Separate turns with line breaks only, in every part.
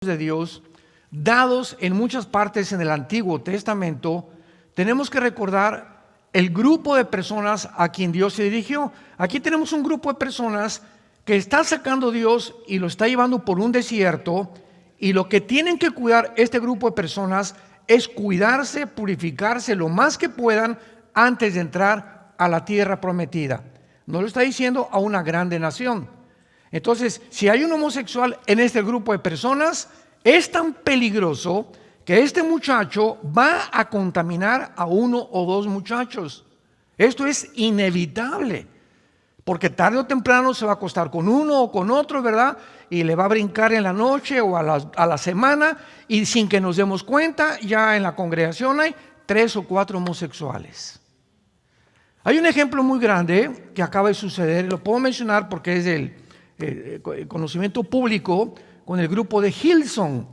de Dios, dados en muchas partes en el Antiguo Testamento, tenemos que recordar el grupo de personas a quien Dios se dirigió. Aquí tenemos un grupo de personas que está sacando Dios y lo está llevando por un desierto, y lo que tienen que cuidar este grupo de personas es cuidarse, purificarse lo más que puedan antes de entrar a la tierra prometida. No lo está diciendo a una grande nación. Entonces, si hay un homosexual en este grupo de personas, es tan peligroso que este muchacho va a contaminar a uno o dos muchachos. Esto es inevitable, porque tarde o temprano se va a acostar con uno o con otro, ¿verdad? Y le va a brincar en la noche o a la semana, y sin que nos demos cuenta, ya en la congregación hay 3 o 4 homosexuales. Hay un ejemplo muy grande que acaba de suceder, lo puedo mencionar porque es del conocimiento público, con el grupo de Hillsong,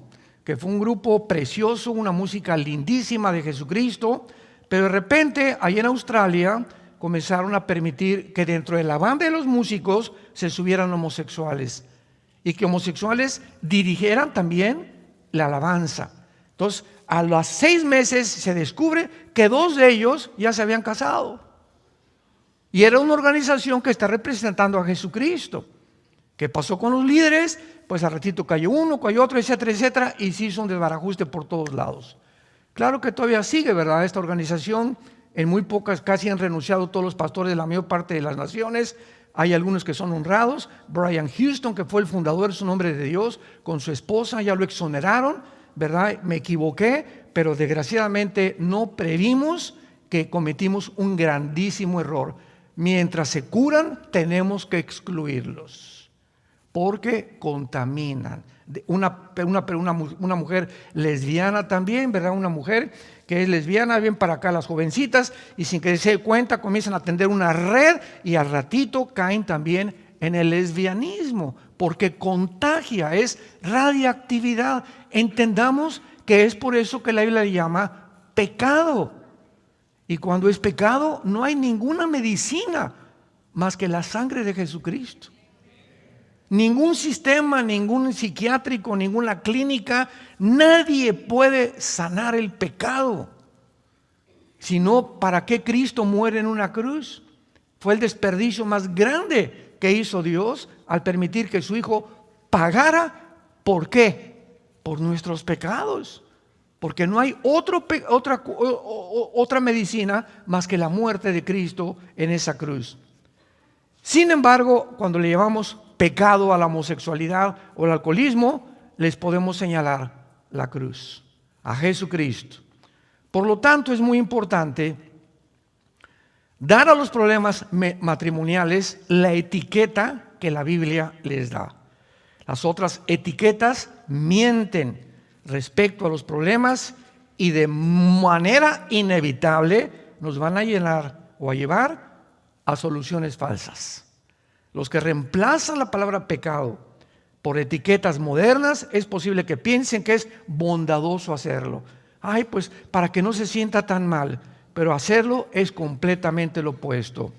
que fue un grupo precioso, una música lindísima de Jesucristo, pero de repente allá en Australia comenzaron a permitir que dentro de la banda de los músicos se subieran homosexuales y que homosexuales dirigieran también la alabanza. Entonces, a los 6 meses se descubre que 2 de ellos ya se habían casado, y era una organización que está representando a Jesucristo. ¿Qué pasó con los líderes? Pues al ratito cayó uno, cayó otro, etcétera, etcétera, y se hizo un desbarajuste por todos lados. Claro que todavía sigue, ¿verdad? Esta organización, en muy pocas, casi han renunciado todos los pastores de la mayor parte de las naciones. Hay algunos que son honrados. Brian Houston, que fue el fundador, es un hombre de Dios, con su esposa, ya lo exoneraron, ¿verdad? Me equivoqué, pero desgraciadamente no previmos que cometimos un grandísimo error. Mientras se curan, tenemos que excluirlos, porque contaminan. Una mujer lesbiana también, ¿verdad? Una mujer que es lesbiana, bien para acá las jovencitas, y sin que se den cuenta comienzan a tender una red, y al ratito caen también en el lesbianismo, porque contagia, es radiactividad. Entendamos que es por eso que la Biblia le llama pecado. Y cuando es pecado, no hay ninguna medicina más que la sangre de Jesucristo. Ningún sistema, ningún psiquiátrico, ninguna clínica, nadie puede sanar el pecado. Sino, ¿para qué Cristo muere en una cruz? Fue el desperdicio más grande que hizo Dios al permitir que su Hijo pagara. ¿Por qué? Por nuestros pecados. Porque no hay otra medicina más que la muerte de Cristo en esa cruz. Sin embargo, cuando le llamamos pecado a la homosexualidad o al alcoholismo, les podemos señalar la cruz, a Jesucristo. Por lo tanto, es muy importante dar a los problemas matrimoniales la etiqueta que la Biblia les da. Las otras etiquetas mienten respecto a los problemas y de manera inevitable nos van a llenar o a llevar a soluciones falsas. Los que reemplazan la palabra pecado por etiquetas modernas, es posible que piensen que es bondadoso hacerlo. Ay, pues para que no se sienta tan mal, pero hacerlo es completamente lo opuesto.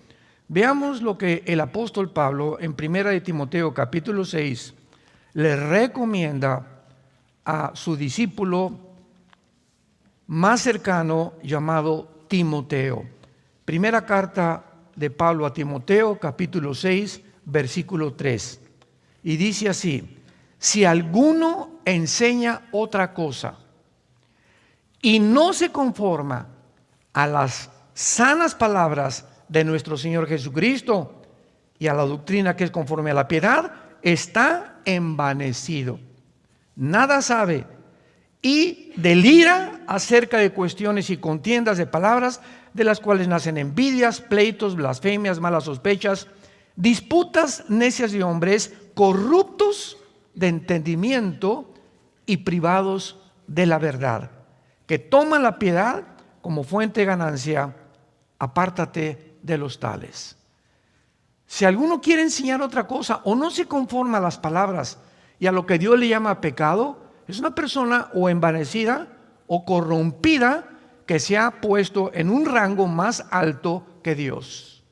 Veamos lo que el apóstol Pablo en 1 de Timoteo capítulo 6 le recomienda a su discípulo más cercano llamado Timoteo. Primera carta de Pablo a Timoteo, capítulo 6, versículo 3. Y dice así: si alguno enseña otra cosa y no se conforma a las sanas palabras de nuestro Señor Jesucristo y a la doctrina que es conforme a la piedad, está envanecido. Nada sabe y delira acerca de cuestiones y contiendas de palabras, de las cuales nacen envidias, pleitos, blasfemias, malas sospechas, disputas necias de hombres, corruptos de entendimiento y privados de la verdad, que toman la piedad como fuente de ganancia. Apártate de los tales. Si alguno quiere enseñar otra cosa o no se conforma a las palabras y a lo que Dios le llama pecado, es una persona o envanecida o corrompida que se ha puesto en un rango más alto que Dios.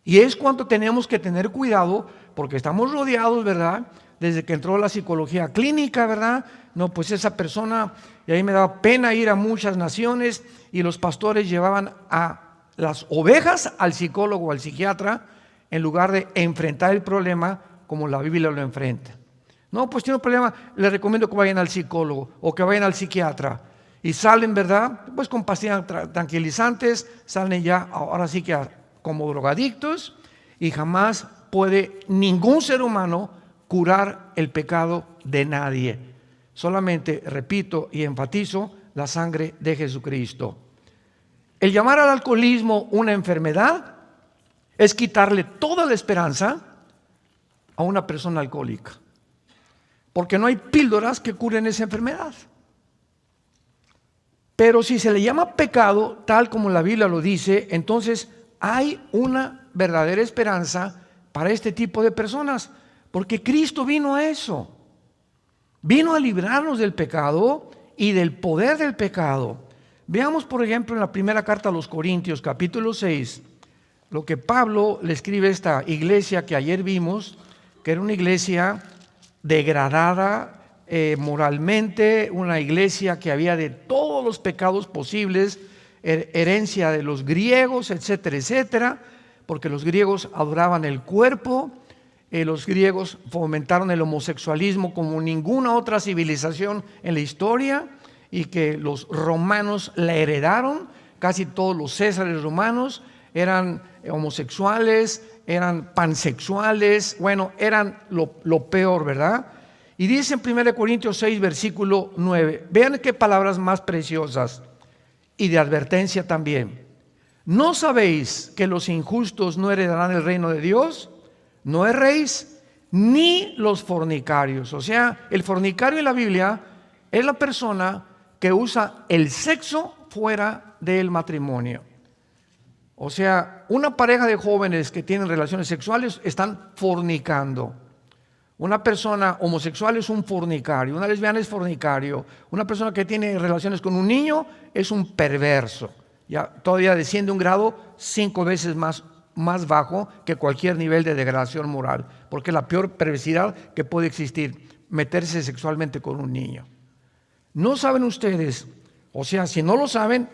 Y es cuanto tenemos que tener cuidado, porque estamos rodeados, ¿verdad?, desde que entró la psicología clínica, ¿verdad? No, pues esa persona, y ahí me daba pena ir a muchas naciones y los pastores llevaban a las ovejas al psicólogo o al psiquiatra en lugar de enfrentar el problema como la Biblia lo enfrenta. No, pues tiene un problema, les recomiendo que vayan al psicólogo o que vayan al psiquiatra. Y salen, ¿verdad? Pues con pastillas tranquilizantes, salen ya, ahora sí que como drogadictos, y jamás puede ningún ser humano curar el pecado de nadie. Solamente, repito y enfatizo, la sangre de Jesucristo. El llamar al alcoholismo una enfermedad es quitarle toda la esperanza a una persona alcohólica, porque no hay píldoras que curen esa enfermedad. Pero si se le llama pecado, tal como la Biblia lo dice, entonces hay una verdadera esperanza para este tipo de personas, porque Cristo vino a eso. Vino a librarnos del pecado y del poder del pecado. Veamos, por ejemplo, en la primera carta a los Corintios, capítulo 6, lo que Pablo le escribe a esta iglesia que ayer vimos, que era una iglesia degradada moralmente, una iglesia que había de todos los pecados posibles, herencia de los griegos, etcétera, etcétera, porque los griegos adoraban el cuerpo, los griegos fomentaron el homosexualismo como ninguna otra civilización en la historia, y que los romanos la heredaron. Casi todos los césares romanos eran homosexuales, eran pansexuales, bueno, eran lo peor, ¿verdad? Y dice en 1 Corintios 6, versículo 9, vean qué palabras más preciosas y de advertencia también. ¿No sabéis que los injustos no heredarán el reino de Dios? No erréis, ni los fornicarios. O sea, el fornicario en la Biblia es la persona que usa el sexo fuera del matrimonio. O sea, una pareja de jóvenes que tienen relaciones sexuales están fornicando. Una persona homosexual es un fornicario, una lesbiana es fornicario, una persona que tiene relaciones con un niño es un perverso. Ya todavía desciende un grado 5 veces más bajo que cualquier nivel de degradación moral, porque es la peor perversidad que puede existir, meterse sexualmente con un niño. ¿No saben ustedes? O sea, si no lo saben,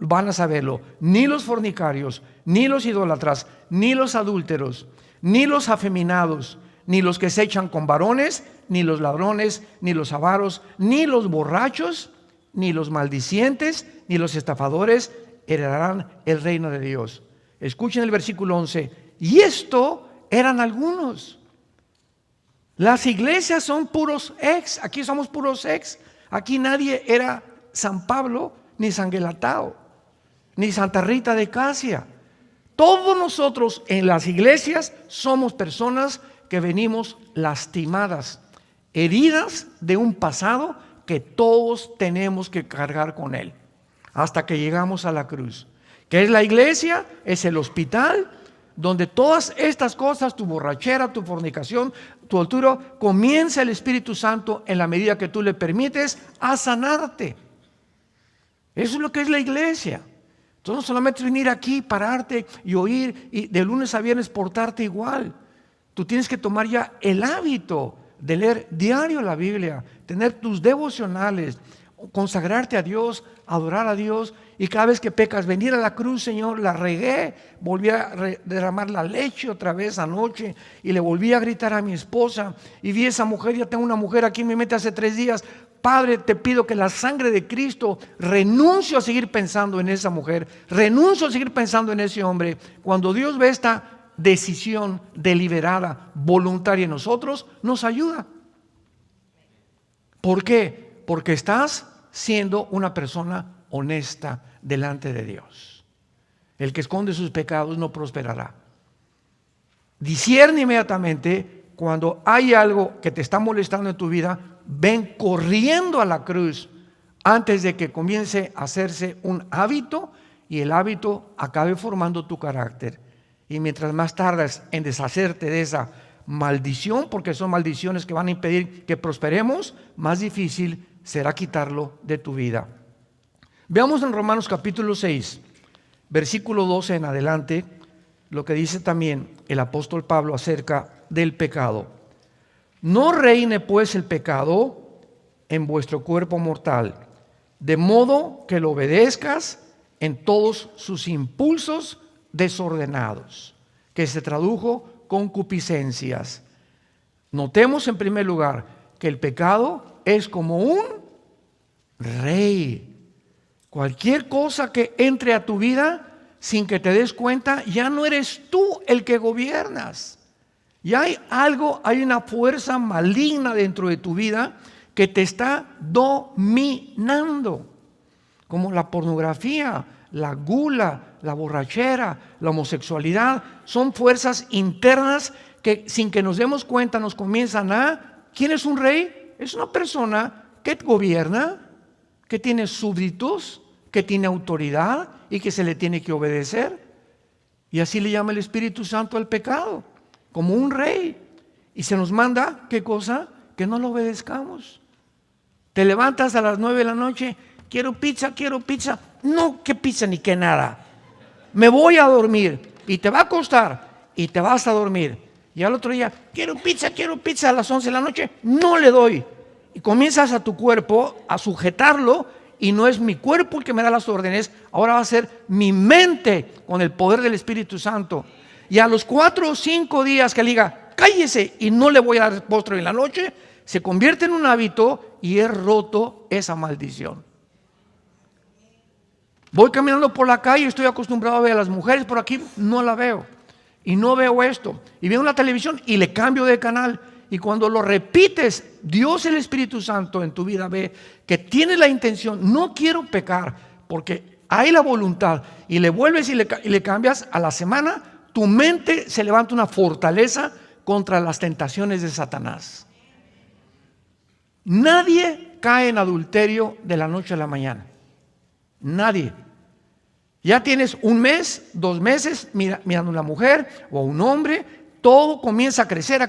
van a saberlo. Ni los fornicarios, ni los idólatras, ni los adúlteros, ni los afeminados, ni los que se echan con varones, ni los ladrones, ni los avaros, ni los borrachos, ni los maldicientes, ni los estafadores heredarán el reino de Dios. Escuchen el versículo 11. Y esto eran algunos. Las iglesias son puros ex. Aquí somos puros ex. Aquí nadie era San Pablo, ni San Gelatao, ni Santa Rita de Casia. Todos nosotros en las iglesias somos personas que venimos lastimadas, heridas de un pasado que todos tenemos que cargar con él, hasta que llegamos a la cruz. ¿Qué es la iglesia? Es el hospital donde todas estas cosas, tu borrachera, tu fornicación, tu altura, comienza el Espíritu Santo en la medida que tú le permites a sanarte. Eso es lo que es la iglesia. Entonces no solamente es venir aquí, pararte y oír y de lunes a viernes portarte igual. Tú tienes que tomar ya el hábito de leer diario la Biblia, tener tus devocionales, consagrarte a Dios, adorar a Dios, y cada vez que pecas, venir a la cruz, Señor, la regué, volví a derramar la leche otra vez anoche, y le volví a gritar a mi esposa, y vi a esa mujer, ya tengo una mujer aquí en mi mente hace 3 días, Padre, te pido que la sangre de Cristo, renuncio a seguir pensando en esa mujer, renuncio a seguir pensando en ese hombre. Cuando Dios ve esta decisión deliberada, voluntaria en nosotros, nos ayuda. ¿Por qué? Porque estás siendo una persona honesta delante de Dios. El que esconde sus pecados no prosperará. Discierne inmediatamente cuando hay algo que te está molestando en tu vida. Ven corriendo a la cruz antes de que comience a hacerse un hábito y el hábito acabe formando tu carácter. Y mientras más tardas en deshacerte de esa maldición, porque son maldiciones que van a impedir que prosperemos, más difícil será quitarlo de tu vida. Veamos en Romanos capítulo 6, versículo 12 en adelante, lo que dice también el apóstol Pablo acerca del pecado. No reine pues el pecado en vuestro cuerpo mortal, de modo que lo obedezcas en todos sus impulsos desordenados, que se tradujo concupiscencias. Notemos en primer lugar que el pecado es como un rey. Cualquier cosa que entre a tu vida sin que te des cuenta, ya no eres tú el que gobiernas. Y hay una fuerza maligna dentro de tu vida que te está dominando, como la pornografía, la gula, la borrachera, la homosexualidad. Son fuerzas internas que sin que nos demos cuenta nos comienzan a... ¿Quién es un rey? Es una persona que gobierna, que tiene súbditos, que tiene autoridad y que se le tiene que obedecer. Y así le llama el Espíritu Santo al pecado, como un rey. Y se nos manda, ¿qué cosa? Que no lo obedezcamos. Te levantas a las 9 de la noche, quiero pizza. No, qué pizza ni qué nada. Me voy a dormir. Y te va a acostar y te vas a dormir. Y al otro día, quiero pizza a las 11 de la noche. No le doy. Y comienzas a tu cuerpo a sujetarlo. Y no es mi cuerpo el que me da las órdenes, ahora va a ser mi mente con el poder del Espíritu Santo. Y a los 4 o 5 días que le diga, cállese y no le voy a dar postre en la noche, se convierte en un hábito y he roto esa maldición. Voy caminando por la calle, estoy acostumbrado a ver a las mujeres por aquí, no la veo. Y no veo esto. Y veo la televisión y le cambio de canal. Y cuando lo repites, Dios, el Espíritu Santo en tu vida ve que tienes la intención, no quiero pecar, porque hay la voluntad, y le vuelves y le cambias, a la semana tu mente se levanta una fortaleza contra las tentaciones de Satanás. Nadie cae en adulterio de la noche a la mañana. Nadie. Ya tienes 1 mes, 2 meses mirando a una mujer o a un hombre. Todo comienza a crecer,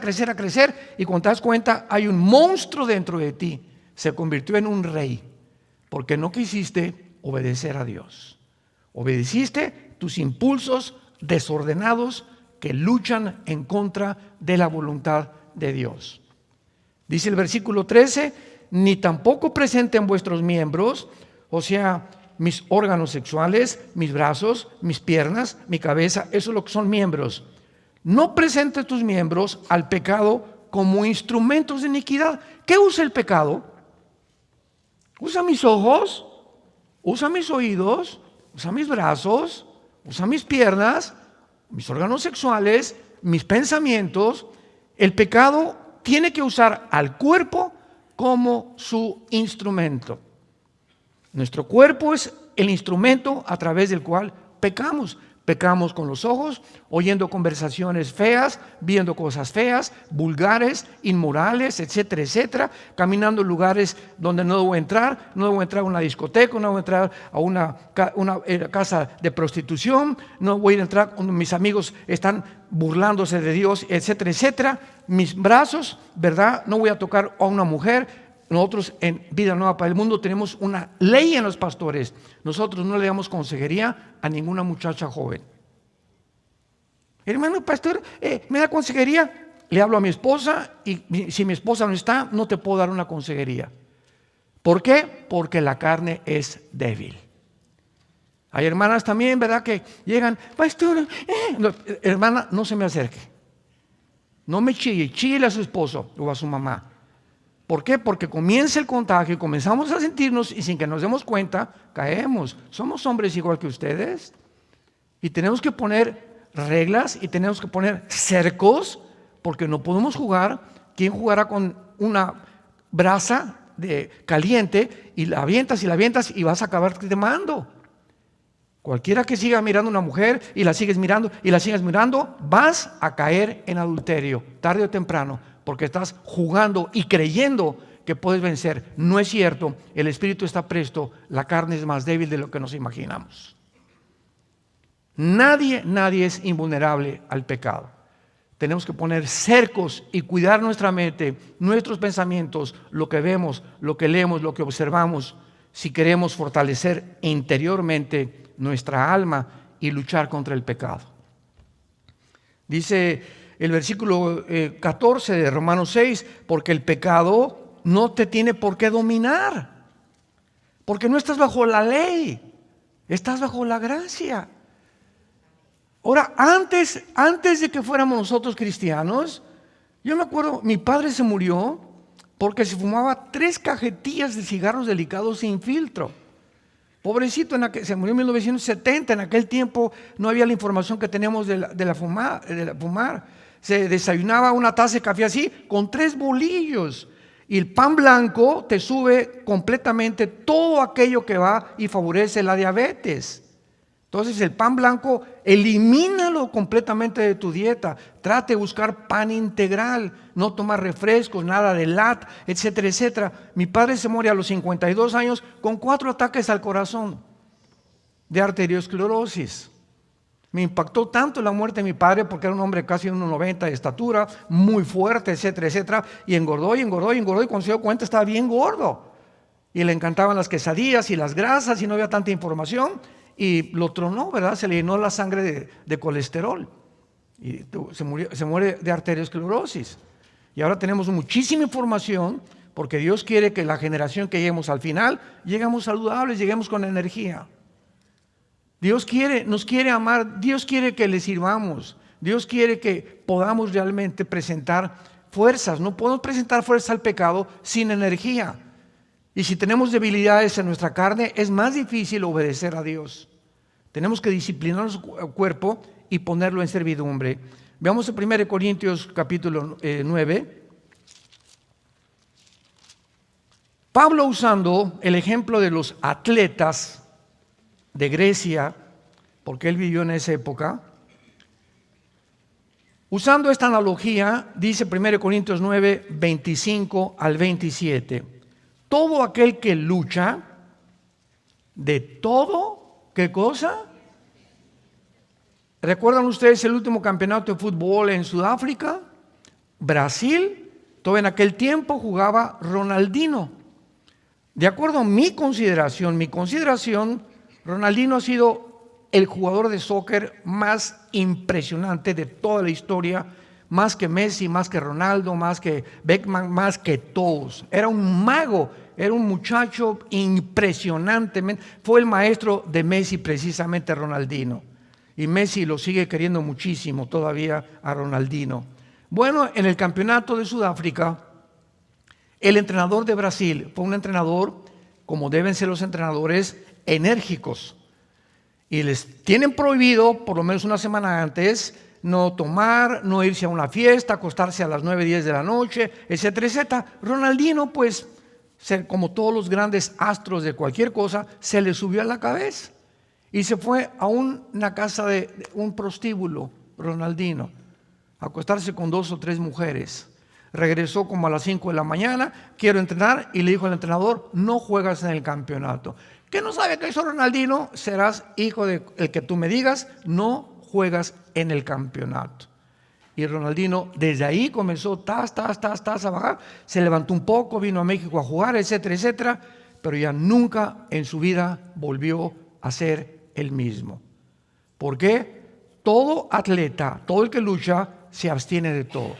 y cuando te das cuenta hay un monstruo dentro de ti. Se convirtió en un rey porque no quisiste obedecer a Dios. Obedeciste tus impulsos desordenados que luchan en contra de la voluntad de Dios. Dice el versículo 13, ni tampoco presenten vuestros miembros, o sea, mis órganos sexuales, mis brazos, mis piernas, mi cabeza, eso es lo que son miembros. No presentes tus miembros al pecado como instrumentos de iniquidad. ¿Qué usa el pecado? Usa mis ojos, usa mis oídos, usa mis brazos, usa mis piernas, mis órganos sexuales, mis pensamientos. El pecado tiene que usar al cuerpo como su instrumento. Nuestro cuerpo es el instrumento a través del cual pecamos. Pecamos con los ojos, oyendo conversaciones feas, viendo cosas feas, vulgares, inmorales, etcétera, etcétera. Caminando en lugares donde no debo entrar. No debo entrar a una discoteca, no debo entrar a una casa de prostitución. No voy a entrar cuando mis amigos están burlándose de Dios, etcétera, etcétera. Mis brazos, ¿verdad? No voy a tocar a una mujer. Nosotros en Vida Nueva para el Mundo tenemos una ley en los pastores. Nosotros no le damos consejería a ninguna muchacha joven. Hermano pastor, ¿me da consejería? Le hablo a mi esposa y si mi esposa no está, no te puedo dar una consejería. ¿Por qué? Porque la carne es débil. Hay hermanas también, ¿verdad? Que llegan, pastor, no, hermana, no se me acerque. No me chille, chille a su esposo o a su mamá. ¿Por qué? Porque comienza el contagio y comenzamos a sentirnos y sin que nos demos cuenta, caemos. Somos hombres igual que ustedes y tenemos que poner reglas y tenemos que poner cercos porque no podemos jugar. ¿Quién jugará con una brasa caliente y la avientas y vas a acabar quemando? Cualquiera que siga mirando a una mujer y la sigues mirando y la sigues mirando, vas a caer en adulterio tarde o temprano. Porque estás jugando y creyendo que puedes vencer. No es cierto, el espíritu está presto, la carne es más débil de lo que nos imaginamos. Nadie es invulnerable al pecado. Tenemos que poner cercos y cuidar nuestra mente, nuestros pensamientos, lo que vemos, lo que leemos, lo que observamos, si queremos fortalecer interiormente nuestra alma y luchar contra el pecado. Dice el versículo 14 de Romanos 6, porque el pecado no te tiene por qué dominar, porque no estás bajo la ley, estás bajo la gracia. Ahora, antes de que fuéramos nosotros cristianos, yo me acuerdo, mi padre se murió porque se fumaba 3 cajetillas de cigarros delicados sin filtro. Pobrecito, se murió en 1970, en aquel tiempo no había la información que tenemos de la fumar. Se desayunaba una taza de café así, con 3 bolillos. Y el pan blanco te sube completamente todo aquello que va y favorece la diabetes. Entonces el pan blanco, elimínalo completamente de tu dieta. Trate de buscar pan integral, no tomar refrescos, nada de lat, etcétera, etcétera. Mi padre se muere a los 52 años con 4 ataques al corazón de arteriosclerosis. Me impactó tanto la muerte de mi padre porque era un hombre casi 1,90 de estatura, muy fuerte, etcétera, etcétera. Y engordó, y cuando se dio cuenta estaba bien gordo. Y le encantaban las quesadillas y las grasas y no había tanta información. Y lo tronó, ¿verdad? Se le llenó la sangre de colesterol y se muere de arteriosclerosis. Y ahora tenemos muchísima información porque Dios quiere que la generación que lleguemos al final, lleguemos saludables, lleguemos con energía. Dios nos quiere amar, Dios quiere que le sirvamos, Dios quiere que podamos realmente presentar fuerzas. No podemos presentar fuerza al pecado sin energía. Y si tenemos debilidades en nuestra carne, es más difícil obedecer a Dios. Tenemos que disciplinar nuestro cuerpo y ponerlo en servidumbre. Veamos en 1 Corintios capítulo 9. Pablo, usando el ejemplo de los atletas de Grecia, porque él vivió en esa época, usando esta analogía, dice 1 Corintios 9, 25 al 27. Todo aquel que lucha, de todo, ¿qué cosa? ¿Recuerdan ustedes el último campeonato de fútbol en Sudáfrica? Brasil, todo en aquel tiempo jugaba Ronaldinho. De acuerdo a mi consideración, Ronaldinho ha sido el jugador de soccer más impresionante de toda la historia, más que Messi, más que Ronaldo, más que Beckham, más que todos. Era un mago, era un muchacho impresionante. Fue el maestro de Messi precisamente, Ronaldinho. Y Messi lo sigue queriendo muchísimo todavía a Ronaldinho. Bueno, en el campeonato de Sudáfrica, el entrenador de Brasil fue un entrenador, como deben ser los entrenadores, enérgicos. Y les tienen prohibido, por lo menos una semana antes, no tomar, no irse a una fiesta, acostarse a las 9, 10 de la noche, etcétera, etcétera. Ronaldinho, pues, como todos los grandes astros de cualquier cosa, se le subió a la cabeza y se fue a una casa de un prostíbulo, Ronaldinho, a acostarse con 2 o 3 mujeres. Regresó como a las 5 de la mañana, quiero entrenar, y le dijo al entrenador, no juegas en el campeonato. ¿Qué no sabe qué hizo Ronaldinho? Serás hijo del que tú me digas, no juegas en el campeonato. Y Ronaldinho desde ahí comenzó a bajar, se levantó un poco, vino a México a jugar, etcétera, etcétera, pero ya nunca en su vida volvió a ser el mismo. ¿Por qué? Todo atleta, todo el que lucha, se abstiene de todo.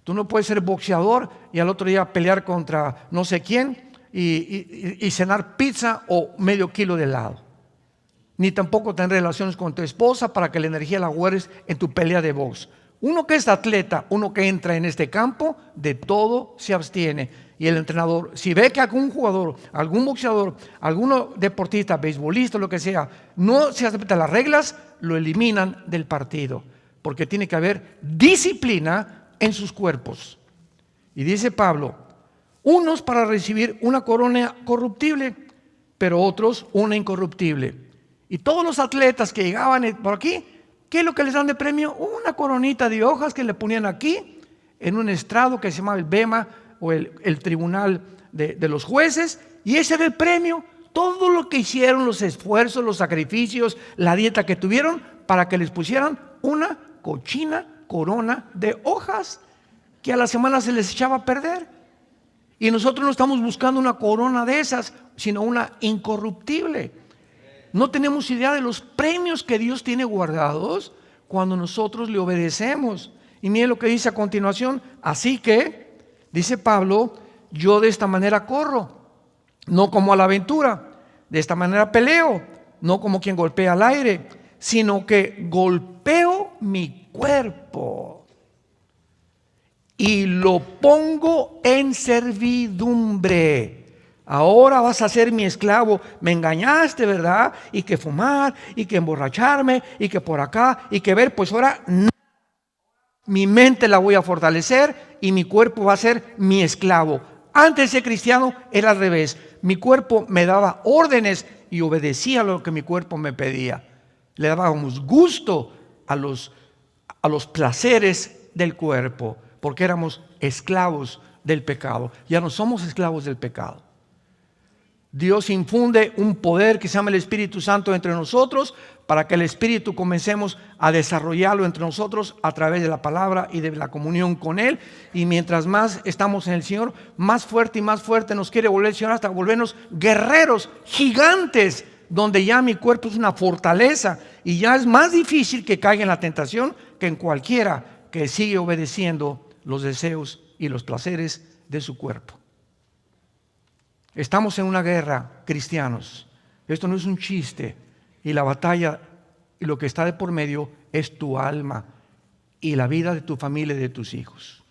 Tú no puedes ser boxeador y al otro día pelear contra no sé quién y cenar pizza o medio kilo de helado. Ni tampoco tener relaciones con tu esposa para que la energía la guardes en tu pelea de box. Uno que es atleta, uno que entra en este campo, de todo se abstiene. Y el entrenador, si ve que algún jugador, algún boxeador, algún deportista, beisbolista, lo que sea, no se acepta las reglas, lo eliminan del partido. Porque tiene que haber disciplina en sus cuerpos. Y dice Pablo, unos para recibir una corona corruptible, pero otros una incorruptible. Y todos los atletas que llegaban por aquí, ¿qué es lo que les dan de premio? Una coronita de hojas que le ponían aquí, en un estrado que se llamaba el bema, o el tribunal de los jueces, y ese era el premio. Todo lo que hicieron, los esfuerzos, los sacrificios, la dieta que tuvieron, para que les pusieran una cochina corona de hojas, que a la semana se les echaba a perder. Y nosotros no estamos buscando una corona de esas, sino una incorruptible. No tenemos idea de los premios que Dios tiene guardados cuando nosotros le obedecemos. Y miren lo que dice a continuación. Así que, dice Pablo, yo de esta manera corro, no como a la aventura. De esta manera peleo, no como quien golpea al aire, sino que golpeo mi cuerpo y lo pongo en servidumbre. Ahora vas a ser mi esclavo. Me engañaste, ¿verdad? Y que fumar, y que emborracharme, y que por acá, y que ver, pues ahora no. Mi mente la voy a fortalecer y mi cuerpo va a ser mi esclavo. Antes de ser cristiano era al revés. Mi cuerpo me daba órdenes y obedecía lo que mi cuerpo me pedía. Le dábamos gusto a los placeres del cuerpo, porque éramos esclavos del pecado. Ya no somos esclavos del pecado. Dios infunde un poder que se llama el Espíritu Santo entre nosotros, para que el Espíritu comencemos a desarrollarlo entre nosotros a través de la palabra y de la comunión con Él. Y mientras más estamos en el Señor, más fuerte y más fuerte nos quiere volver el Señor, hasta volvernos guerreros, gigantes, donde ya mi cuerpo es una fortaleza y ya es más difícil que caiga en la tentación que en cualquiera que sigue obedeciendo los deseos y los placeres de su cuerpo. Estamos en una guerra, cristianos. Esto no es un chiste. Y la batalla y lo que está de por medio es tu alma y la vida de tu familia y de tus hijos.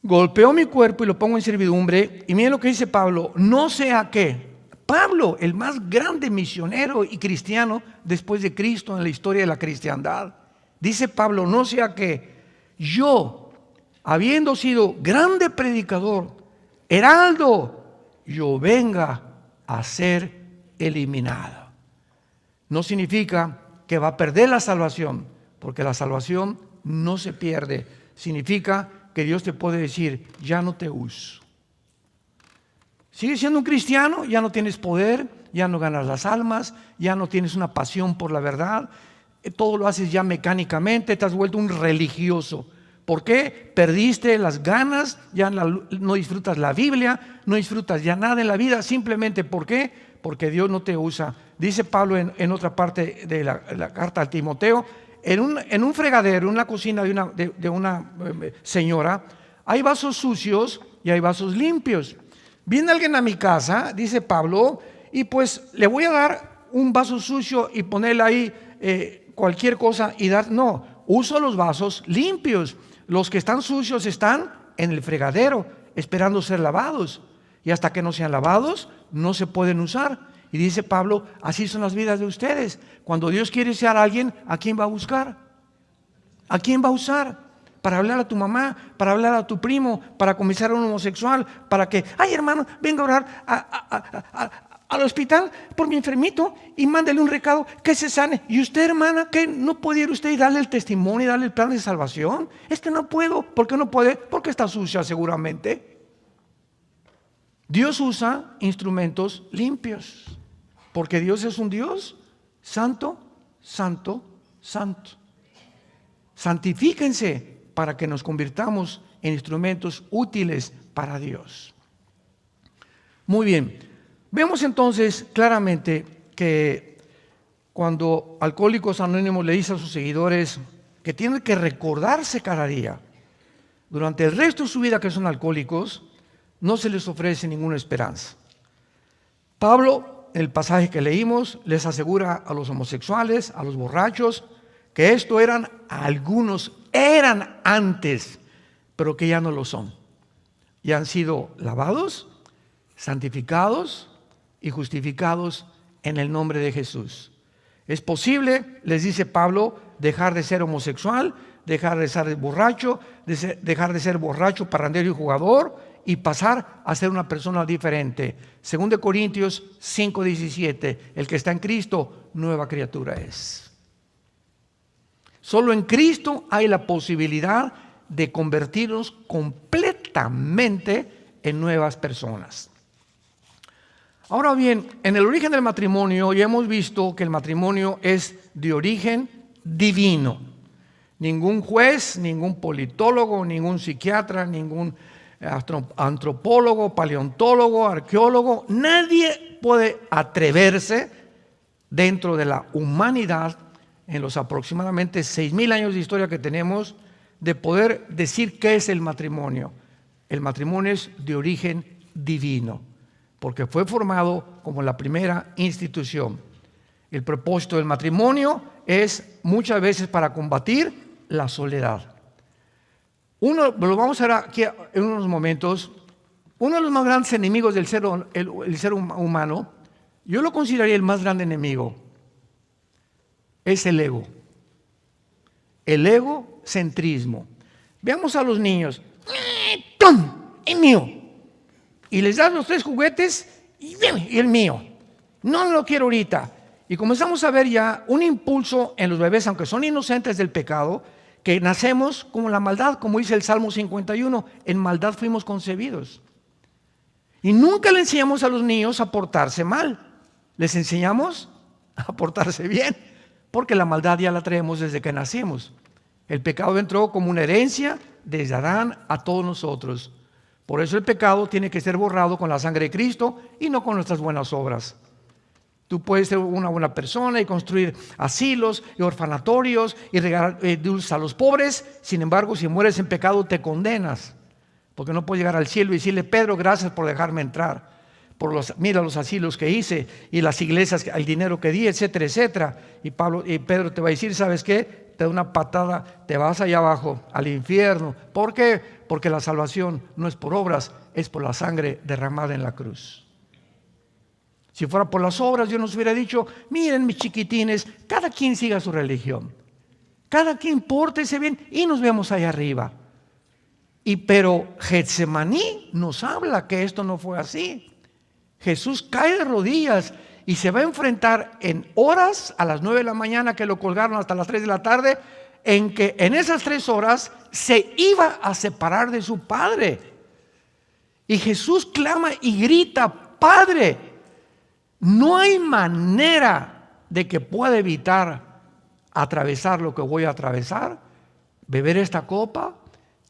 Golpeo mi cuerpo y lo pongo en servidumbre. Y miren lo que dice Pablo. No sea que Pablo, el más grande misionero y cristiano después de Cristo en la historia de la cristiandad, dice Pablo, no sea que yo, habiendo sido grande predicador, heraldo, yo venga a ser eliminado. No significa que va a perder la salvación, porque la salvación no se pierde. Significa que Dios te puede decir, ya no te uso. Sigues siendo un cristiano, ya no tienes poder, ya no ganas las almas, ya no tienes una pasión por la verdad, todo lo haces ya mecánicamente, te has vuelto un religioso. ¿Por qué? Perdiste las ganas, ya no disfrutas la Biblia, no disfrutas ya nada en la vida. Simplemente, ¿por qué? Porque Dios no te usa. Dice Pablo en otra parte de la carta al Timoteo, en un fregadero, en una cocina de una señora, hay vasos sucios y hay vasos limpios. Viene alguien a mi casa, dice Pablo, y pues le voy a dar un vaso sucio y ponerle ahí cualquier cosa y dar. No, uso los vasos limpios. Los que están sucios están en el fregadero, esperando ser lavados. Y hasta que no sean lavados, no se pueden usar. Y dice Pablo, así son las vidas de ustedes. Cuando Dios quiere usar a alguien, ¿a quién va a buscar? ¿A quién va a usar? Para hablar a tu mamá, para hablar a tu primo, para convencer a un homosexual, para que, ay hermano, venga a orar al hospital por mi enfermito y mándele un recado que se sane. Y usted, hermana, que no puede ir usted y darle el testimonio y darle el plan de salvación. No puedo. ¿Por qué no puede? Porque está sucia seguramente. Dios usa instrumentos limpios, porque Dios es un Dios santo, santo, santo. Santifíquense para que nos convirtamos en instrumentos útiles para Dios. Muy bien. Vemos entonces claramente que cuando Alcohólicos Anónimos le dice a sus seguidores que tienen que recordarse cada día, durante el resto de su vida que son alcohólicos, no se les ofrece ninguna esperanza. Pablo, en el pasaje que leímos, les asegura a los homosexuales, a los borrachos, que esto algunos eran antes, pero que ya no lo son. Ya han sido lavados, santificados y justificados en el nombre de Jesús. Es posible, les dice Pablo, dejar de ser homosexual, dejar de ser borracho, dejar de ser borracho, parrandero y jugador y pasar a ser una persona diferente. 2 Corintios 5:17, el que está en Cristo, nueva criatura es. Solo en Cristo hay la posibilidad de convertirnos completamente en nuevas personas. Ahora bien, en el origen del matrimonio ya hemos visto que el matrimonio es de origen divino. Ningún juez, ningún politólogo, ningún psiquiatra, ningún antropólogo, paleontólogo, arqueólogo, nadie puede atreverse dentro de la humanidad en los aproximadamente 6,000 años de historia que tenemos, de poder decir qué es el matrimonio. El matrimonio es de origen divino, porque fue formado como la primera institución. El propósito del matrimonio es muchas veces para combatir la soledad. Lo vamos a ver aquí en unos momentos. Uno de los más grandes enemigos del ser humano, yo lo consideraría el más grande enemigo, es el ego. El egocentrismo. Veamos a los niños. ¡Tom! ¡Es mío! Y les das los 3 juguetes y el mío. No lo quiero ahorita. Y comenzamos a ver ya un impulso en los bebés, aunque son inocentes del pecado, que nacemos como la maldad, como dice el Salmo 51, en maldad fuimos concebidos. Y nunca le enseñamos a los niños a portarse mal, les enseñamos a portarse bien, porque la maldad ya la traemos desde que nacimos. El pecado entró como una herencia desde Adán a todos nosotros. Por eso el pecado tiene que ser borrado con la sangre de Cristo y no con nuestras buenas obras. Tú puedes ser una buena persona y construir asilos y orfanatorios y regalar dulces a los pobres. Sin embargo, si mueres en pecado, te condenas. Porque no puedes llegar al cielo y decirle: Pedro, gracias por dejarme entrar. Mira los asilos que hice y las iglesias, el dinero que di, etcétera, etcétera. Y Pedro te va a decir: ¿sabes qué? Te da una patada, te vas allá abajo, al infierno. ¿Por qué? Porque la salvación no es por obras, es por la sangre derramada en la cruz. Si fuera por las obras, Dios nos hubiera dicho: miren, mis chiquitines, cada quien siga su religión, cada quien pórtese bien y nos vemos allá arriba. Pero Getsemaní nos habla que esto no fue así. Jesús cae de rodillas y se va a enfrentar en horas, a las 9 de la mañana que lo colgaron hasta las 3 de la tarde, en que en esas 3 horas se iba a separar de su Padre. Y Jesús clama y grita: Padre, no hay manera de que pueda evitar atravesar lo que voy a atravesar, beber esta copa.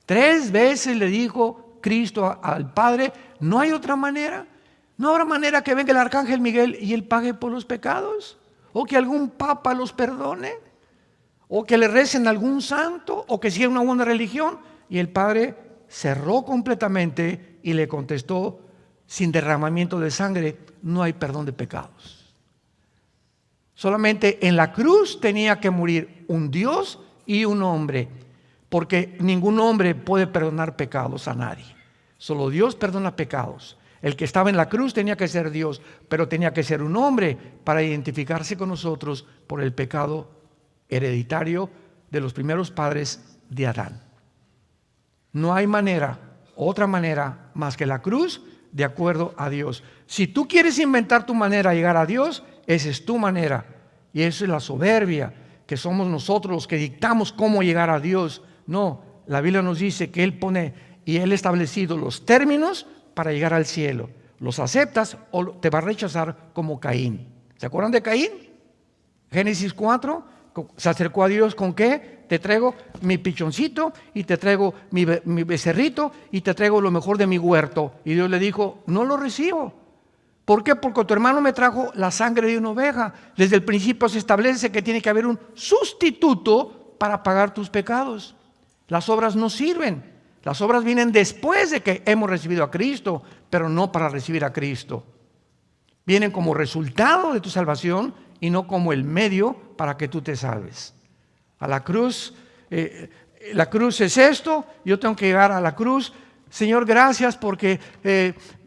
3 veces le dijo Cristo al Padre: no hay otra manera. No habrá manera que venga el arcángel Miguel y él pague por los pecados, o que algún papa los perdone, o que le recen a algún santo, o que siga una buena religión. Y el Padre cerró completamente y le contestó: sin derramamiento de sangre no hay perdón de pecados. Solamente en la cruz tenía que morir un Dios y un hombre, porque ningún hombre puede perdonar pecados a nadie. Solo Dios perdona pecados. El que estaba en la cruz tenía que ser Dios, pero tenía que ser un hombre para identificarse con nosotros por el pecado hereditario de los primeros padres de Adán. No hay otra manera más que la cruz, de acuerdo a Dios. Si tú quieres inventar tu manera de llegar a Dios, esa es tu manera. Y eso es la soberbia, que somos nosotros los que dictamos cómo llegar a Dios. No, la Biblia nos dice que Él pone y Él ha establecido los términos para llegar al cielo. ¿Los aceptas o te va a rechazar como Caín? ¿Se acuerdan de Caín? Génesis 4, se acercó a Dios ¿con qué? Te traigo mi pichoncito y te traigo mi becerrito y te traigo lo mejor de mi huerto. Y Dios le dijo: no lo recibo. ¿Por qué? Porque tu hermano me trajo la sangre de una oveja. Desde el principio se establece que tiene que haber un sustituto para pagar tus pecados. Las obras no sirven. Las obras vienen después de que hemos recibido a Cristo, pero no para recibir a Cristo. Vienen como resultado de tu salvación y no como el medio para que tú te salves. A la cruz, la cruz es esto, yo tengo que llegar a la cruz. Señor, gracias porque,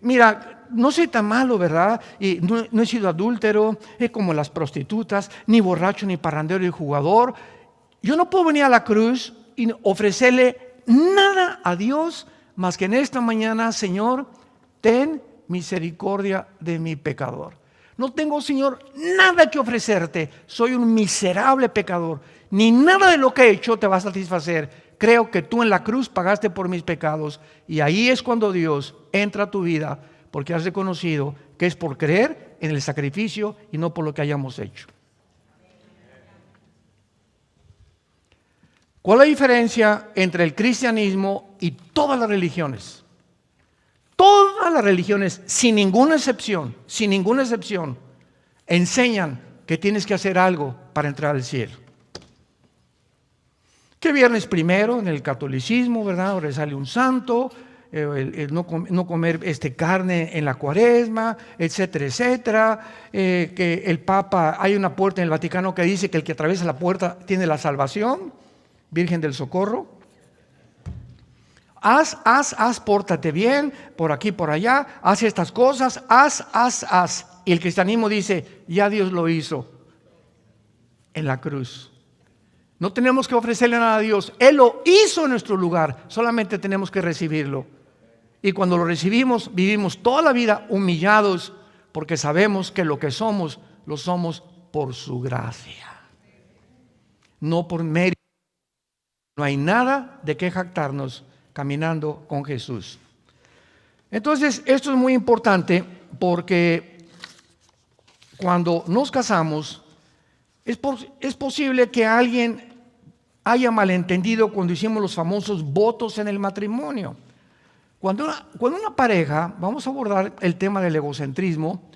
mira, no soy tan malo, ¿verdad? Y no he sido adúltero, como las prostitutas, ni borracho, ni parrandero, ni jugador. Yo no puedo venir a la cruz y ofrecerle nada a Dios más que en esta mañana: Señor, ten misericordia de mi pecador. No tengo, Señor, nada que ofrecerte. Soy un miserable pecador. Ni nada de lo que he hecho te va a satisfacer. Creo que tú en la cruz pagaste por mis pecados. Y ahí es cuando Dios entra a tu vida, porque has reconocido que es por creer en el sacrificio y no por lo que hayamos hecho. ¿Cuál es la diferencia entre el cristianismo y todas las religiones? Todas las religiones, sin ninguna excepción, enseñan que tienes que hacer algo para entrar al cielo. Que viernes primero en el catolicismo, ¿verdad? Ahora sale un santo, el no comer carne en la cuaresma, etcétera, etcétera. Que el Papa, hay una puerta en el Vaticano que dice que el que atraviesa la puerta tiene la salvación, Virgen del Socorro. Haz, pórtate bien, por aquí, por allá, haz estas cosas, haz. Y el cristianismo dice, ya Dios lo hizo en la cruz. No tenemos que ofrecerle nada a Dios, Él lo hizo en nuestro lugar, solamente tenemos que recibirlo. Y cuando lo recibimos, vivimos toda la vida humillados, porque sabemos que lo que somos, lo somos por su gracia, no por mérito. No hay nada de qué jactarnos caminando con Jesús. Entonces, esto es muy importante porque cuando nos casamos, es posible que alguien haya malentendido cuando hicimos los famosos votos en el matrimonio. Cuando una pareja, vamos a abordar el tema del egocentrismo,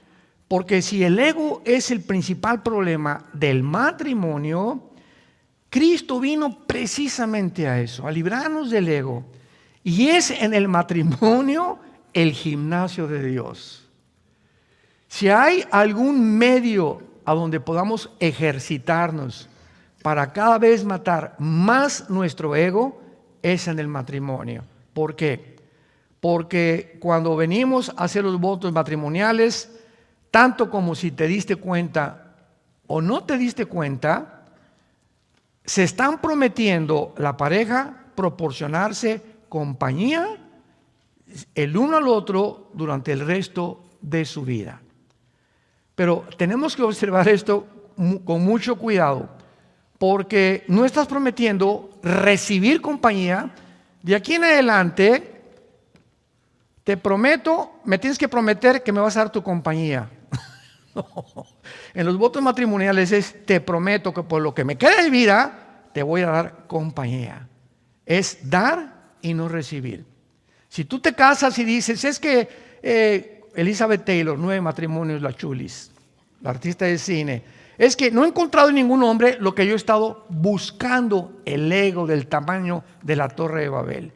porque si el ego es el principal problema del matrimonio, Cristo vino precisamente a eso, a librarnos del ego. Y es en el matrimonio el gimnasio de Dios. Si hay algún medio a donde podamos ejercitarnos para cada vez matar más nuestro ego, es en el matrimonio. ¿Por qué? Porque cuando venimos a hacer los votos matrimoniales, tanto como si te diste cuenta o no te diste cuenta, se están prometiendo la pareja proporcionarse compañía el uno al otro durante el resto de su vida. Pero tenemos que observar esto con mucho cuidado, porque no estás prometiendo recibir compañía. De aquí en adelante, te prometo, me tienes que prometer que me vas a dar tu compañía. No. En los votos matrimoniales es, te prometo que por lo que me queda de vida, te voy a dar compañía. Es dar y no recibir. Si tú te casas y dices, es que Elizabeth Taylor, 9 matrimonios, la chulis, la artista de cine, es que no he encontrado en ningún hombre lo que yo he estado buscando, el ego del tamaño de la Torre de Babel.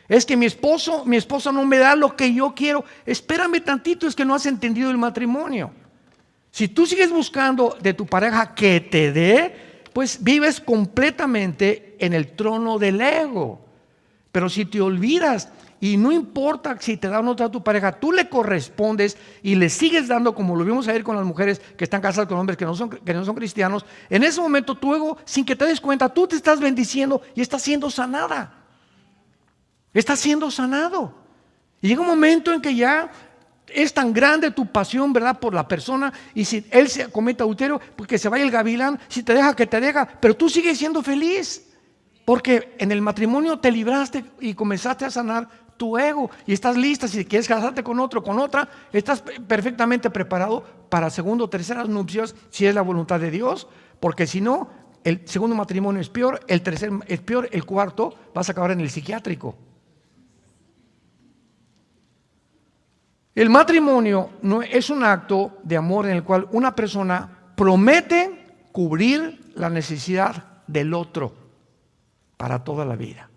Es que mi esposa no me da lo que yo quiero. Espérame tantito, es que no has entendido el matrimonio. Si tú sigues buscando de tu pareja que te dé, pues vives completamente en el trono del ego. Pero si te olvidas y no importa si te da o no te da tu pareja, tú le correspondes y le sigues dando, como lo vimos ayer con las mujeres que están casadas con hombres que no son cristianos, en ese momento tu ego, sin que te des cuenta, tú te estás bendiciendo y estás siendo sanada. Estás siendo sanado. Y llega un momento en que ya es tan grande tu pasión, ¿verdad?, por la persona, y si él se comete adulterio, pues que se vaya el gavilán, si te deja, que te deja, pero tú sigues siendo feliz, porque en el matrimonio te libraste y comenzaste a sanar tu ego, y estás lista. Si quieres casarte con otro, con otra, estás perfectamente preparado para segundo o terceras nupcias, si es la voluntad de Dios, porque si no, el segundo matrimonio es peor, el tercer es peor, el cuarto vas a acabar en el psiquiátrico. El matrimonio no es un acto de amor en el cual una persona promete cubrir la necesidad del otro para toda la vida.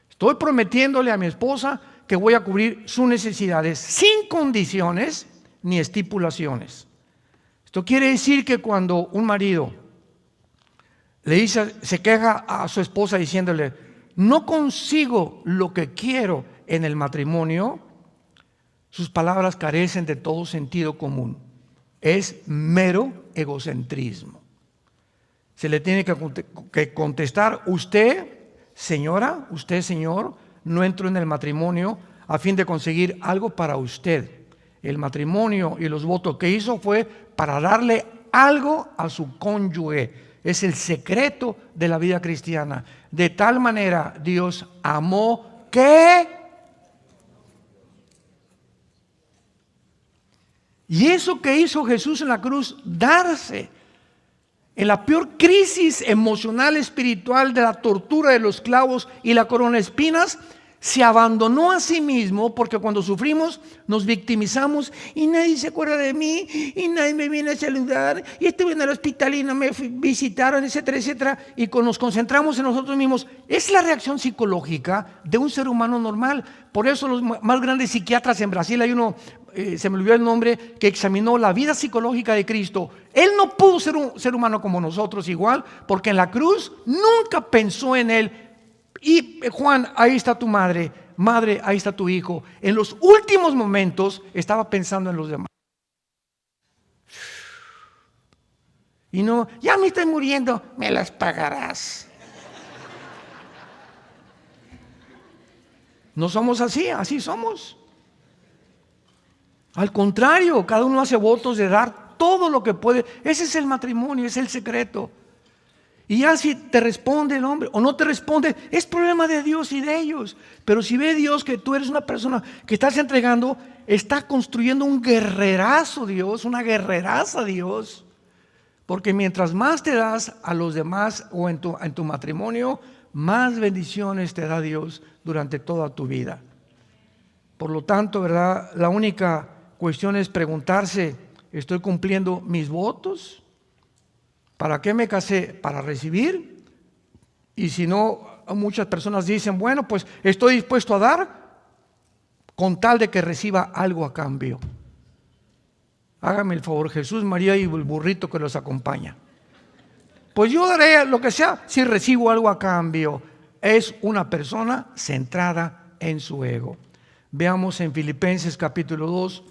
Estoy prometiéndole a mi esposa que voy a cubrir sus necesidades sin condiciones ni estipulaciones. Esto quiere decir que cuando un marido le dice, se queja a su esposa diciéndole, no consigo lo que quiero en el matrimonio, sus palabras carecen de todo sentido común. Es mero egocentrismo. Se le tiene que contestar, usted, señora, usted, señor, no entró en el matrimonio a fin de conseguir algo para usted. El matrimonio y los votos que hizo fue para darle algo a su cónyuge. Es el secreto de la vida cristiana. De tal manera Dios amó que... Y eso que hizo Jesús en la cruz, darse en la peor crisis emocional, espiritual de la tortura de los clavos y la corona de espinas, se abandonó a sí mismo, porque cuando sufrimos nos victimizamos y nadie se acuerda de mí y nadie me viene a saludar y estuve en el hospital y no me visitaron, etcétera, etcétera, y nos concentramos en nosotros mismos. Es la reacción psicológica de un ser humano normal. Por eso los más grandes psiquiatras en Brasil, hay uno, se me olvidó el nombre, que examinó la vida psicológica de Cristo. Él no pudo ser un ser humano como nosotros igual, porque en la cruz nunca pensó en él. Y Juan, ahí está tu madre, madre, ahí está tu hijo. En los últimos momentos estaba pensando en los demás. Y no, ya me estoy muriendo, me las pagarás. No somos así, así somos. Al contrario, cada uno hace votos de dar todo lo que puede. Ese es el matrimonio, es el secreto. Y ya si te responde el hombre o no te responde, es problema de Dios y de ellos. Pero si ve Dios que tú eres una persona que estás entregando, está construyendo un guerrerazo Dios, una guerreraza Dios. Porque mientras más te das a los demás o en tu matrimonio, más bendiciones te da Dios durante toda tu vida. Por lo tanto, ¿verdad? La única cuestión es preguntarse, ¿estoy cumpliendo mis votos? ¿Para qué me casé? ¿Para recibir? Y si no, muchas personas dicen, bueno, pues estoy dispuesto a dar con tal de que reciba algo a cambio. Hágame el favor, Jesús, María y el burrito que los acompaña. Pues yo daré lo que sea si recibo algo a cambio. Es una persona centrada en su ego. Veamos en Filipenses capítulo 2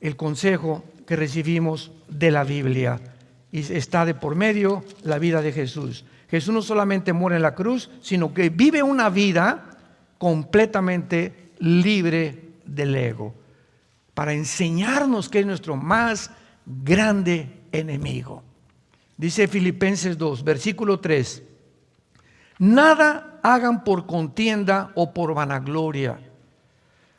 el consejo que recibimos de la Biblia. Y está de por medio la vida de Jesús. Jesús no solamente muere en la cruz, sino que vive una vida completamente libre del ego, para enseñarnos que es nuestro más grande enemigo. Dice Filipenses 2, versículo 3: nada hagan por contienda o por vanagloria,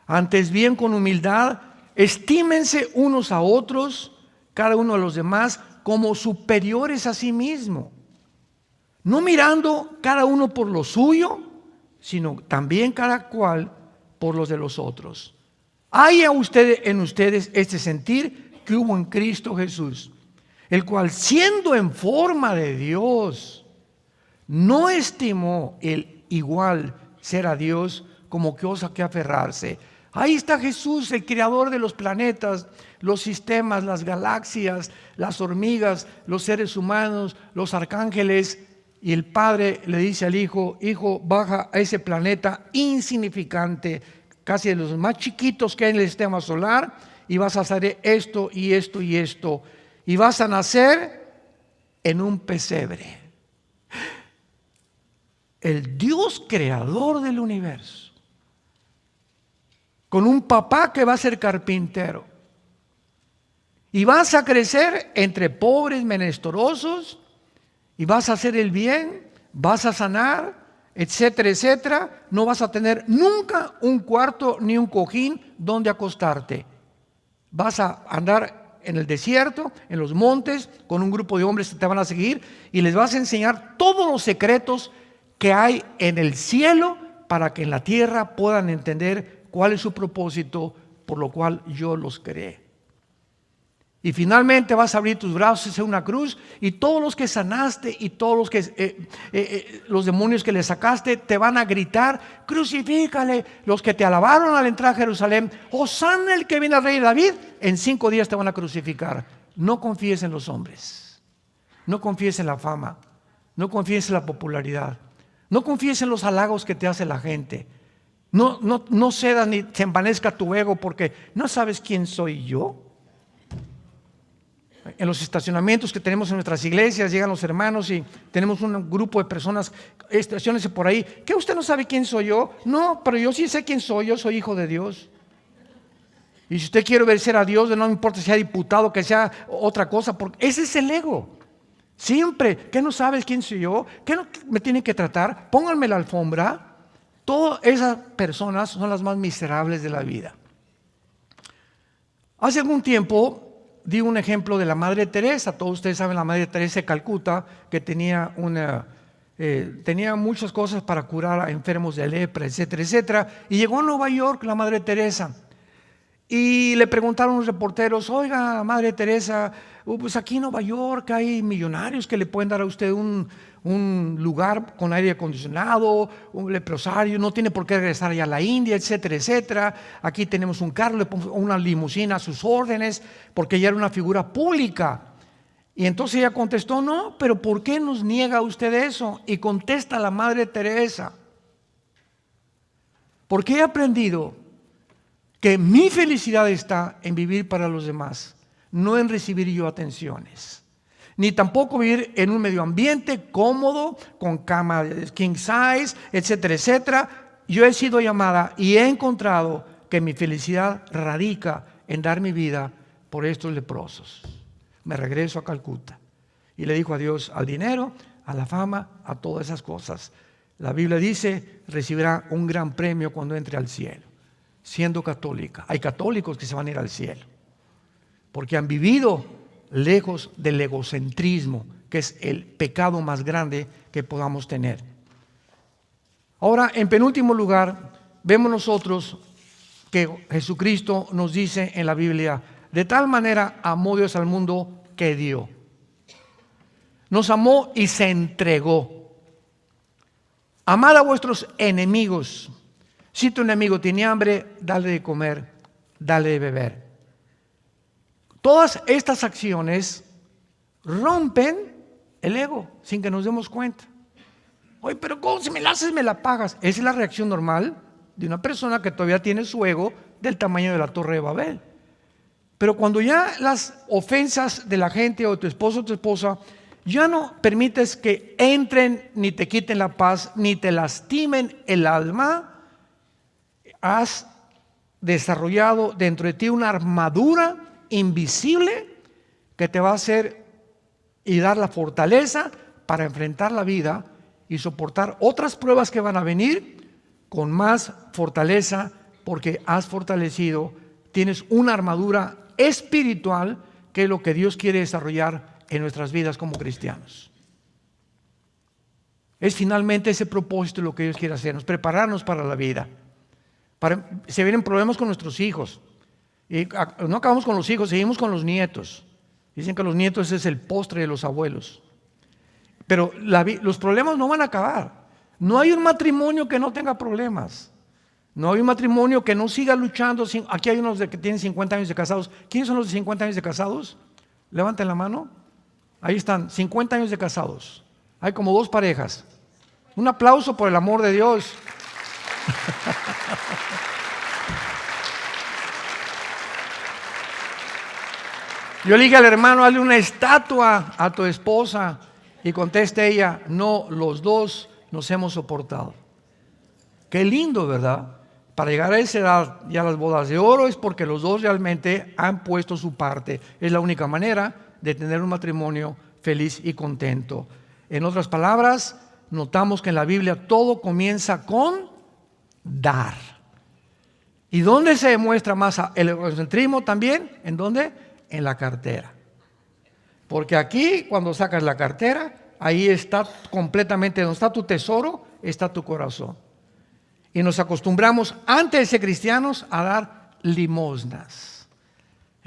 antes bien con humildad estímense unos a otros, cada uno a los demás, como superiores a sí mismo, no mirando cada uno por lo suyo, sino también cada cual por los de los otros. Hay en ustedes este sentir que hubo en Cristo Jesús, el cual siendo en forma de Dios, no estimó el igual ser a Dios como cosa que aferrarse. Ahí está Jesús, el creador de los planetas, los sistemas, las galaxias, las hormigas, los seres humanos, los arcángeles. Y el Padre le dice al Hijo, hijo, baja a ese planeta insignificante, casi de los más chiquitos que hay en el sistema solar, y vas a hacer esto y esto y esto. Y vas a nacer en un pesebre. El Dios creador del universo, con un papá que va a ser carpintero. Y vas a crecer entre pobres, menesterosos, y vas a hacer el bien, vas a sanar, etcétera, etcétera. No vas a tener nunca un cuarto ni un cojín donde acostarte. Vas a andar en el desierto, en los montes, con un grupo de hombres que te van a seguir, y les vas a enseñar todos los secretos que hay en el cielo para que en la tierra puedan entender cuál es su propósito, por lo cual yo los creé. Y finalmente vas a abrir tus brazos hacia una cruz, y todos los que sanaste y todos los que los demonios que le sacaste te van a gritar: crucifícale. Los que te alabaron al entrar a Jerusalén: Hosana el que viene al rey David, en 5 días te van a crucificar. No confíes en los hombres, no confíes en la fama, no confíes en la popularidad, no confíes en los halagos que te hace la gente. No cedas ni se envanezca tu ego, porque no sabes quién soy yo. En los estacionamientos que tenemos en nuestras iglesias llegan los hermanos y tenemos un grupo de personas, estaciónense por ahí. ¿Qué usted no sabe quién soy yo? No, pero yo sí sé quién soy. Yo soy hijo de Dios. Y si usted quiere obedecer a Dios, no me importa si sea diputado, que sea otra cosa, porque ese es el ego. Siempre, ¿qué no sabes quién soy yo? ¿Qué no me tienen que tratar? Pónganme la alfombra. Todas esas personas son las más miserables de la vida. Hace algún tiempo di un ejemplo de la Madre Teresa. Todos ustedes saben la Madre Teresa de Calcuta, que tenía tenía muchas cosas para curar a enfermos de lepra, etcétera, etcétera. Y llegó a Nueva York la Madre Teresa. Y le preguntaron los reporteros: oiga, Madre Teresa, pues aquí en Nueva York hay millonarios que le pueden dar a usted un lugar con aire acondicionado, un leprosario, no tiene por qué regresar allá a la India, etcétera, etcétera. Aquí tenemos un carro, le ponemos una limusina a sus órdenes, porque ella era una figura pública. Y entonces ella contestó: no, pero ¿por qué nos niega usted eso? Y contesta la Madre Teresa: porque he aprendido que mi felicidad está en vivir para los demás, no en recibir yo atenciones, ni tampoco vivir en un medio ambiente cómodo, con cama king size, etcétera, etcétera. Yo he sido llamada y he encontrado que mi felicidad radica en dar mi vida por estos leprosos. Me regreso a Calcuta. Y le dijo adiós al dinero, a la fama, a todas esas cosas. La Biblia dice: recibirá un gran premio cuando entre al cielo. Siendo católica, hay católicos que se van a ir al cielo porque han vivido lejos del egocentrismo, que es el pecado más grande que podamos tener. Ahora, en penúltimo lugar, vemos nosotros que Jesucristo nos dice en la Biblia: de tal manera amó Dios al mundo que dio. Nos amó y se entregó. Amad a vuestros enemigos. Si tu enemigo tiene hambre, dale de comer, dale de beber. Todas estas acciones rompen el ego sin que nos demos cuenta. Oye, pero ¿cómo? Si me la haces, me la pagas. Esa es la reacción normal de una persona que todavía tiene su ego del tamaño de la Torre de Babel. Pero cuando ya las ofensas de la gente, o tu esposo o tu esposa, ya no permites que entren, ni te quiten la paz, ni te lastimen el alma, has desarrollado dentro de ti una armadura invisible que te va a hacer y dar la fortaleza para enfrentar la vida y soportar otras pruebas que van a venir con más fortaleza, porque has fortalecido, tienes una armadura espiritual, que es lo que Dios quiere desarrollar en nuestras vidas como cristianos. Es finalmente ese propósito lo que Dios quiere hacernos, prepararnos para la vida. Se vienen problemas con nuestros hijos, y no acabamos con los hijos, seguimos con los nietos. Dicen que los nietos es el postre de los abuelos, pero los problemas no van a acabar. No hay un matrimonio que no tenga problemas, no hay un matrimonio que no siga luchando. Aquí hay unos que tienen 50 años de casados. ¿Quiénes son los de 50 años de casados? Levanten la mano. Ahí están, 50 años de casados. Hay como 2 parejas. Un aplauso, por el amor de Dios. Yo le dije al hermano: hazle una estatua a tu esposa. Y conteste ella: no, los dos nos hemos soportado. Qué lindo, ¿verdad? Para llegar a esa edad, ya las bodas de oro, es porque los dos realmente han puesto su parte. Es la única manera de tener un matrimonio feliz y contento. En otras palabras, notamos que en la Biblia todo comienza con dar. ¿Y dónde se demuestra más el egocentrismo también? ¿En dónde? En la cartera. Porque aquí, cuando sacas la cartera, ahí está completamente, donde está tu tesoro, está tu corazón. Y nos acostumbramos, antes de ser cristianos, a dar limosnas.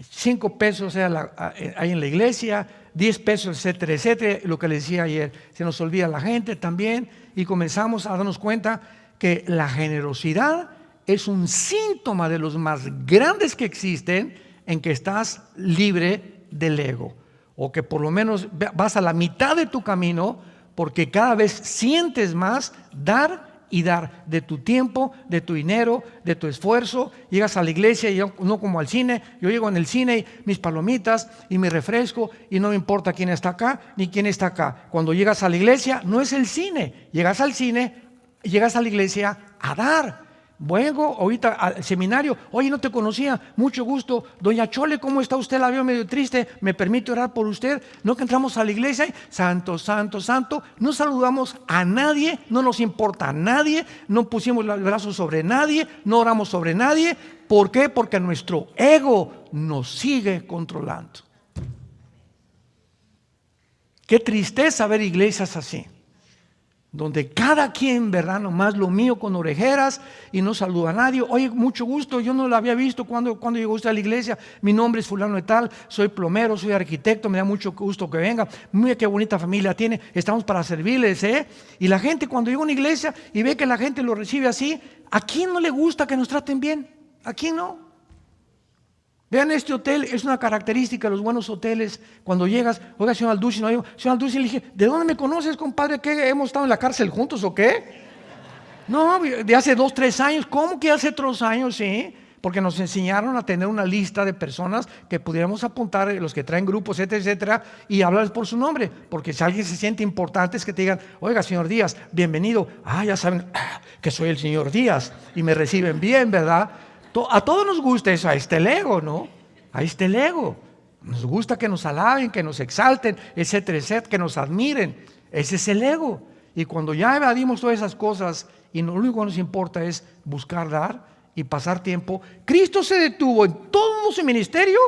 5 pesos ahí en la iglesia, 10 pesos, etcétera, etcétera. Lo que les decía ayer, se nos olvida la gente también, y comenzamos a darnos cuenta que la generosidad es un síntoma de los más grandes que existen, en que estás libre del ego, o que por lo menos vas a la mitad de tu camino, porque cada vez sientes más dar y dar de tu tiempo, de tu dinero, de tu esfuerzo. Llegas a la iglesia, y yo, no como al cine, yo llego en el cine y mis palomitas y mi refresco, y no me importa quién está acá ni quién está acá. Cuando llegas a la iglesia, no es el cine, llegas al cine, llegas a la iglesia a dar. Vengo ahorita al seminario: oye, no te conocía, mucho gusto, doña Chole, ¿cómo está usted? La veo medio triste, ¿me permite orar por usted? No, que entramos a la iglesia y santo, santo, santo, no saludamos a nadie, no nos importa a nadie, no pusimos los brazos sobre nadie, no oramos sobre nadie. ¿Por qué? Porque nuestro ego nos sigue controlando. Qué tristeza ver iglesias así. donde cada quien, ¿verdad? Nomás lo mío con orejeras y no saluda a nadie. Oye, mucho gusto, yo no la había visto cuando llegó usted a la iglesia. Mi nombre es fulano de tal, soy plomero, soy arquitecto, me da mucho gusto que venga. Mira qué bonita familia tiene, estamos para servirles, ¿eh? Y la gente cuando llega a una iglesia y ve que la gente lo recibe así, ¿a quién no le gusta que nos traten bien? ¿A quién no? Vean, este hotel es una característica de los buenos hoteles. Cuando llegas, oiga, señor Alducin, no, señor Alducin, le dije, ¿de dónde me conoces, compadre? ¿Qué, hemos estado en la cárcel juntos o qué? No, de hace 2, 3 años. ¿Cómo que hace 3 años? Sí, porque nos enseñaron a tener una lista de personas que pudiéramos apuntar, los que traen grupos, etcétera, etcétera, y hablarles por su nombre. Porque si alguien se siente importante es que te digan, oiga, señor Díaz, bienvenido. Ya saben que soy el señor Díaz y me reciben bien, ¿verdad? A todos nos gusta eso, ahí está el ego, ¿no? Ahí está el ego. Nos gusta que nos alaben, que nos exalten, etcétera, etcétera, que nos admiren. Ese es el ego. Y cuando ya evadimos todas esas cosas y lo único que nos importa es buscar dar y pasar tiempo, Cristo se detuvo en todo su ministerio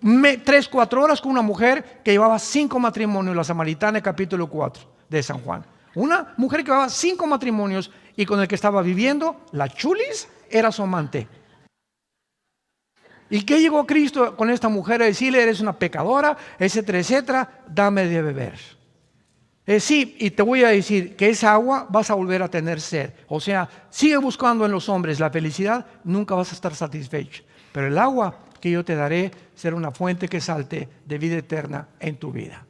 3, 4 horas con una mujer que llevaba 5 matrimonios, la samaritana, capítulo 4 de San Juan. Una mujer que llevaba 5 matrimonios y con el que estaba viviendo, la chulis, era su amante. ¿Y qué llegó Cristo con esta mujer a decirle? Eres una pecadora, etcétera, etcétera, dame de beber. Sí, y te voy a decir que esa agua vas a volver a tener sed. O sea, sigue buscando en los hombres la felicidad, nunca vas a estar satisfecho. Pero el agua que yo te daré será una fuente que salte de vida eterna en tu vida.